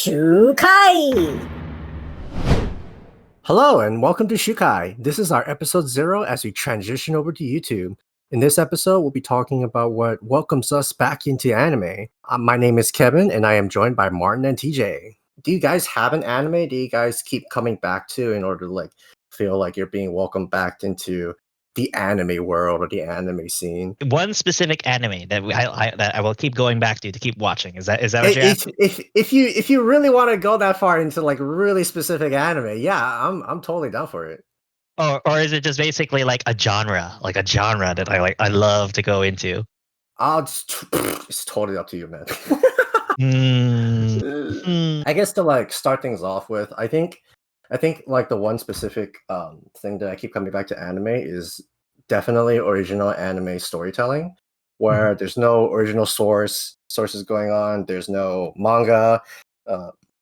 Shukai! Hello and welcome to Shukai. This is our episode 0 as we transition over to YouTube. In this episode, we'll be talking about what welcomes us back into anime. My name is Kevin and I am joined by Martin and TJ. Do you guys have an anime that you guys keep coming back to in order to feel like you're being welcomed back into the anime world or the anime scene? One specific anime that I will keep going back to keep watching. Is that what you're asking? If you really want to go that far into really specific anime, yeah, I'm totally down for it. Or is it just basically like a genre that I love to go into? It's totally up to you, man. Mm. I guess to start things off with, I think the one specific thing that I keep coming back to anime is definitely original anime storytelling, where there's no original sources going on. There's no manga,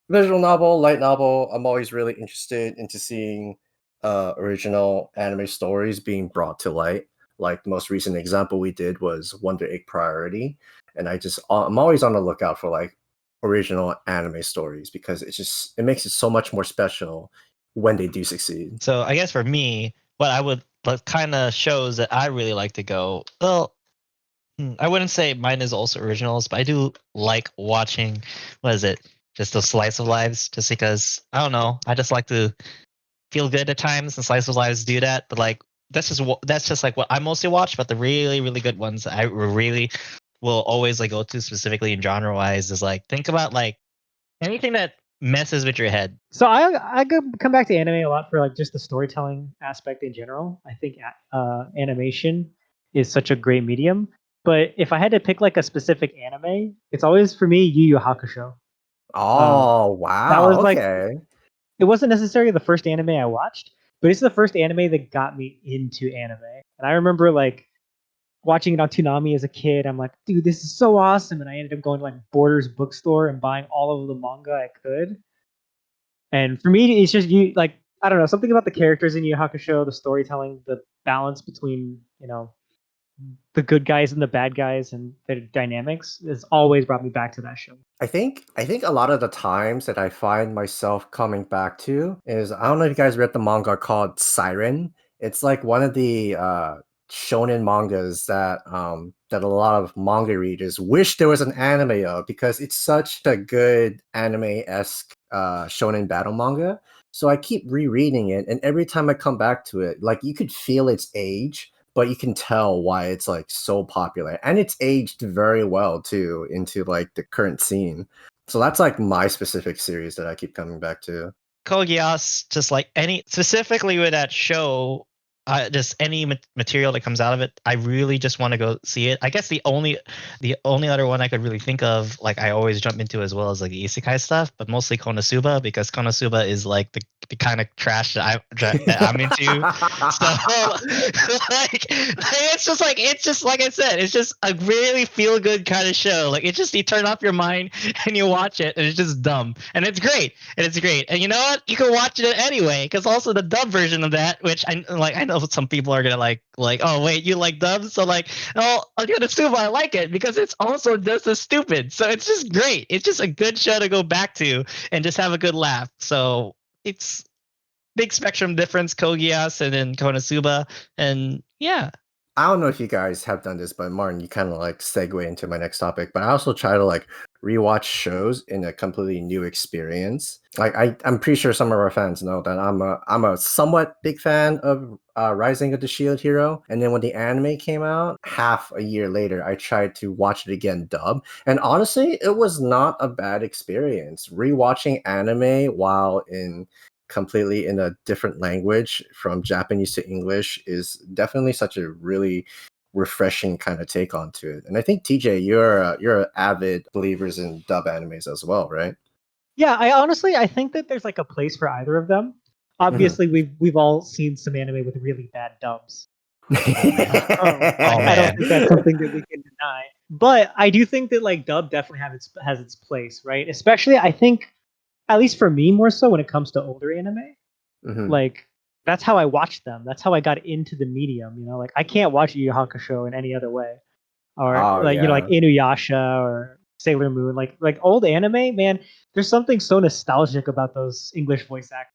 visual novel, light novel. I'm always really interested into seeing original anime stories being brought to light. Like the most recent example we did was Wonder Egg Priority, and I'm always on the lookout for original anime stories because it makes it so much more special when they do succeed. So I guess for me, what I would kind of shows that I really like to go. Well, I wouldn't say mine is also originals, but I do like watching. What is it? Just those slice of lives, just because I don't know. I just like to feel good at times, and slice of lives do that. But that's just like what I mostly watch. But the really really good ones I really will always go to specifically in genre wise is think about anything that messes with your head. So I come back to anime a lot for just the storytelling aspect in general. I think animation is such a great medium. But if I had to pick a specific anime, it's always for me Yu Yu Hakusho. Oh wow! That was okay. It wasn't necessarily the first anime I watched, but it's the first anime that got me into anime. And I remember watching it on Toonami as a kid. I'm like, dude, this is so awesome. And I ended up going to Borders bookstore and buying all of the manga I could. And for me, it's just I don't know, something about the characters in Yu Yu Hakusho, the storytelling, the balance between, the good guys and the bad guys and their dynamics has always brought me back to that show. I think a lot of the times that I find myself coming back to is, I don't know if you guys read the manga called Siren. It's one of the shonen mangas that a lot of manga readers wish there was an anime of, because it's such a good anime-esque shonen battle manga. So I keep rereading it, and every time I come back to it, you could feel its age, but you can tell why it's so popular, and it's aged very well too into the current scene. So that's my specific series that I keep coming back to. Kogias, just any specifically with that show, just any material that comes out of it, I really just want to go see it. I guess the only other one I could really think of, I always jump into as well, as the isekai stuff, but mostly Konosuba, because Konosuba is the kind of trash that I'm into. So it's just like I said, it's just a really feel good kind of show. You turn off your mind and you watch it, and it's just dumb, and it's great, and you know what? You can watch it anyway, because also the dub version of that, which I know some people are gonna oh wait, you like dubs? So I'm gonna assume I like it because it's also just as stupid. So it's just great. It's just a good show to go back to and just have a good laugh. So it's big spectrum difference, Kogias and then Konosuba, and yeah. I don't know if you guys have done this, but Martin, you kind of segue into my next topic. But I also try to rewatch shows in a completely new experience. I'm pretty sure some of our fans know that I'm a somewhat big fan of Rising of the Shield Hero. And then when the anime came out, half a year later, I tried to watch it again dub. And honestly, it was not a bad experience. Rewatching anime while completely in a different language from Japanese to English is definitely such a really refreshing kind of take onto it. And I think TJ, you're avid believers in dub animes as well, right? Yeah, I think that there's a place for either of them. Obviously, we've all seen some anime with really bad dubs. I don't think that's something that we can deny. But I do think that dub definitely has its place, right? Especially I think, at least for me, more so when it comes to older anime. That's how I watched them. That's how I got into the medium. I can't watch Yu Yu Hakusho in any other way, or Inuyasha or Sailor Moon, like old anime, man. There's something so nostalgic about those English voice actors.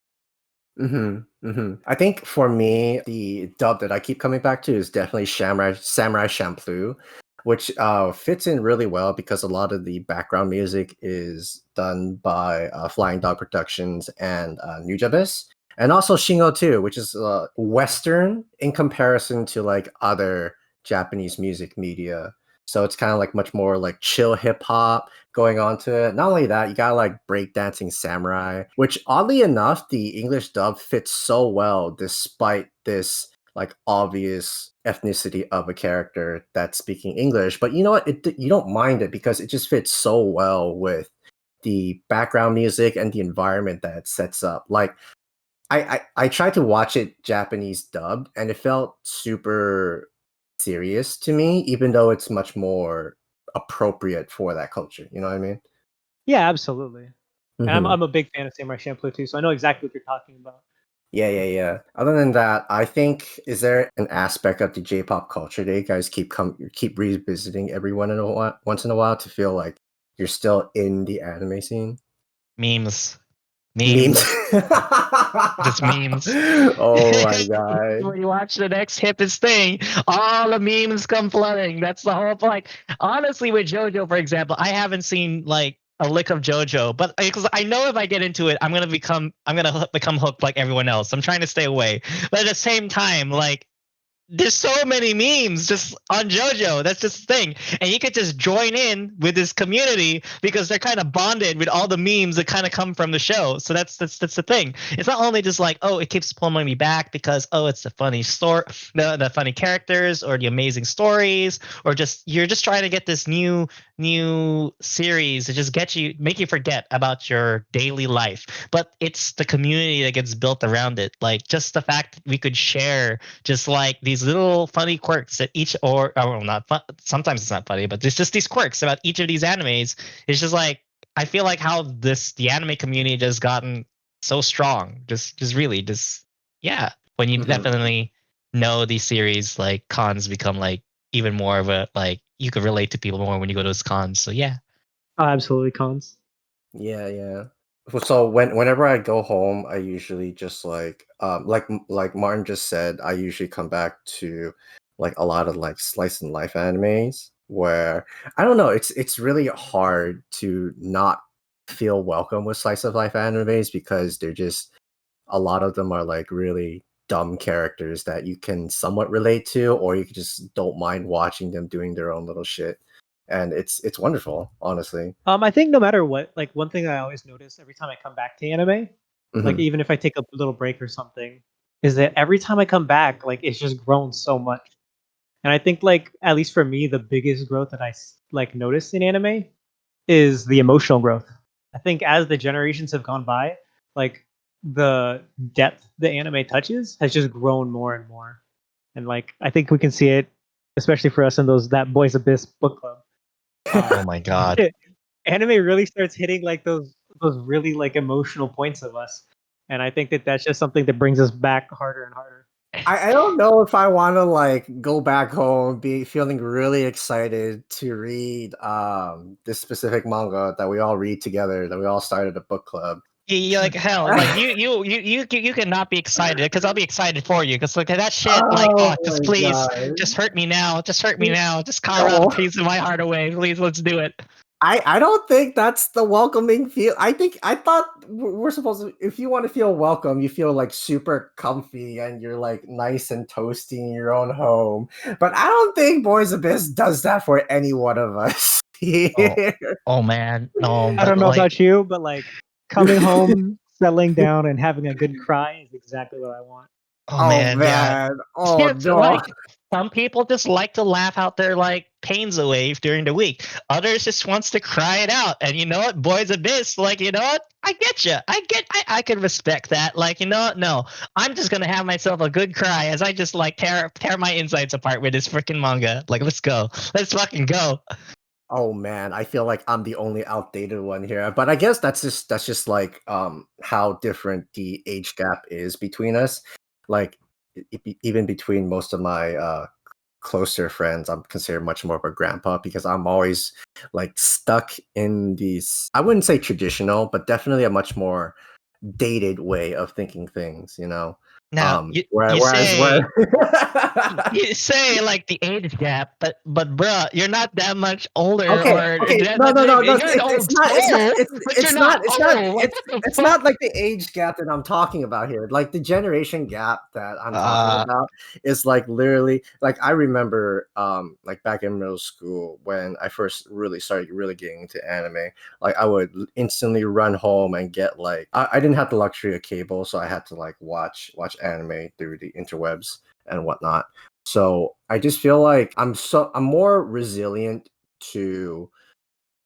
I think for me, the dub that I keep coming back to is definitely Samurai Champloo, which fits in really well because a lot of the background music is done by Flying Dog Productions and Nujabes, and also Shingo too, which is Western in comparison to like other Japanese music media. So it's kind of like much more like chill hip hop going on to it. Not only that, you got like breakdancing samurai, which oddly enough, the English dub fits so well despite this like obvious ethnicity of a character that's speaking English. But you know what? You don't mind it because it just fits so well with the background music and the environment that it sets up. Like I tried to watch it Japanese dubbed and it felt super serious to me, even though it's much more appropriate for that culture. You know what I mean? Yeah, absolutely. And I'm Mhm. I'm a big fan of Samurai Champloo too, so I know exactly what you're talking about. Yeah. Other than that, I think is there an aspect of the J-pop culture that you guys keep revisiting every once in a while to feel like you're still in the anime scene? Memes. Memes. Memes. Just memes. Oh my god. When you watch the next hippest thing, all the memes come flooding. That's the whole point. Honestly, with JoJo, for example, I haven't seen like a lick of JoJo, but because I know if I get into it, I'm gonna become hooked like everyone else. I'm trying to stay away, but at the same time, like there's so many memes just on JoJo. That's just the thing. And you could just join in with this community because they're kind of bonded with all the memes that kind of come from the show. So that's the thing. It's not only just like, oh, it keeps pulling me back because oh, it's the funny story, the funny characters or the amazing stories, or just you're just trying to get this new series to just make you forget about your daily life. But it's the community that gets built around it. Like just the fact that we could share just like these little funny quirks that each or well, not fun, sometimes it's not funny, but there's just these quirks about each of these animes. It's just like I feel like how the anime community just gotten so strong. Just really just yeah. When you Mhm. definitely know these series, like cons become like even more of a like you could relate to people more when you go to those cons. So yeah. Oh, absolutely, cons. Yeah. So whenever I go home, I usually just like Martin just said, I usually come back to like a lot of like slice and life animes where I don't know, it's really hard to not feel welcome with slice of life animes because they're just a lot of them are like really dumb characters that you can somewhat relate to, or you just don't mind watching them doing their own little shit. And it's wonderful, honestly. I think no matter what, like one thing I always notice every time I come back to anime, like Mhm. even if I take a little break or something, is that every time I come back, like it's just grown so much. And I think like at least for me, the biggest growth that like noticed in anime is the emotional growth. I think as the generations have gone by, like the depth the anime touches has just grown more and more. And like I think we can see it, especially for us in those that Boys Abyss book club. Oh Um, my god. Anime really starts hitting like those really like emotional points of us, and I think that that's just something that brings us back harder and harder. I don't know if I want to like go back home be feeling really excited to read this specific manga that we all read together, that we all started a book club. You like hell, like you cannot be excited because I'll be excited for you because like that shit, like Oh oh, just my please, god. just hurt me now, just carve out a No. piece of my heart away, please, let's do it. I don't think that's the welcoming feel. I thought we're supposed to, if you want to feel welcome, you feel like super comfy and you're like nice and toasty in your own home. But I don't think Boys Abyss does that for any one of us Oh, here. oh man, no, I but don't know like about you, but like coming home, settling down, and having a good cry is exactly what I want. oh Oh man, yeah. man. Oh It's no. like some people just like to laugh out their like pains away during the week. Others just wants to cry it out. And you know what, Boys Abyss, like you know what, I get you. I can respect that. Like you know what, no, I'm just gonna have myself a good cry as I just like tear my insides apart with this freaking manga. Like let's go, let's fucking go. Oh man, I feel like I'm the only outdated one here. But I guess that's just like how different the age gap is between us. Like even between most of my closer friends, I'm considered much more of a grandpa because I'm always like stuck in these, I wouldn't say traditional, but definitely a much more dated way of thinking things, you know. Now you Whereas say where you say like the age gap, but bruh, you're not that much older, okay, or okay, that, no, that no, no, maybe no. you're an old soul, but you're not old. Like what the It's fuck? not like the age gap that I'm talking about here. Like the generation gap that I'm talking Uh, about is like literally like I remember like back in middle school when I first really started really getting into anime. Like I would instantly run home and get like I didn't have the luxury of cable, so I had to like watch anime through the interwebs and whatnot. So I just feel like I'm more resilient to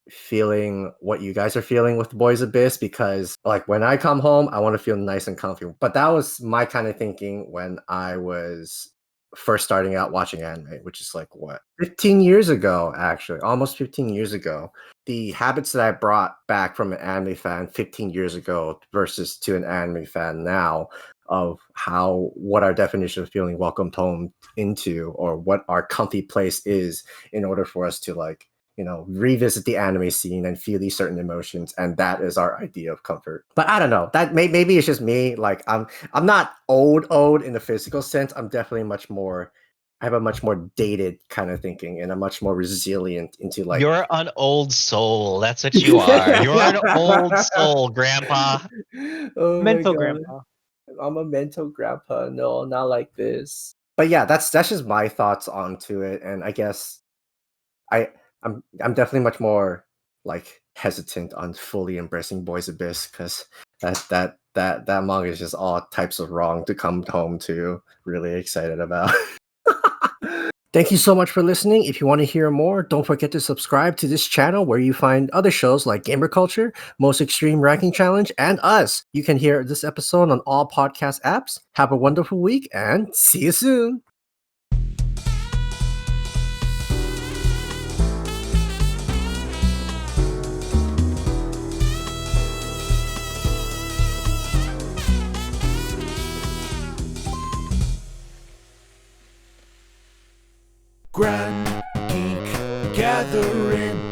feeling what you guys are feeling with Boys Abyss because like when I come home, I want to feel nice and comfy. But that was my kind of thinking when I was first starting out watching anime, which is like what 15 years ago, actually, almost 15 years ago. The habits that I brought back from an anime fan 15 years ago versus to an anime fan now of what our definition of feeling welcomed home into or what our comfy place is in order for us to like revisit the anime scene and feel these certain emotions, and that is our idea of comfort. But I don't know. That maybe it's just me. Like I'm not old in the physical sense. I'm definitely much more. I have a much more dated kind of thinking, and I'm much more resilient into like. you're an old soul. That's what you are. You're an old soul, Grandpa. Oh my Mental god, grandpa. I'm a mental grandpa. No, not like this. But yeah, that's just my thoughts onto it, and I guess I I'm definitely much more like hesitant on fully embracing Boys Abyss because that manga is just all types of wrong to come home to. Really excited about. Thank you so much for listening. If you want to hear more, don't forget to subscribe to this channel where you find other shows like Gamer Culture, Most Extreme Ranking Challenge, and us. You can hear this episode on all podcast apps. Have a wonderful week and see you soon. Grand Geek Gathering.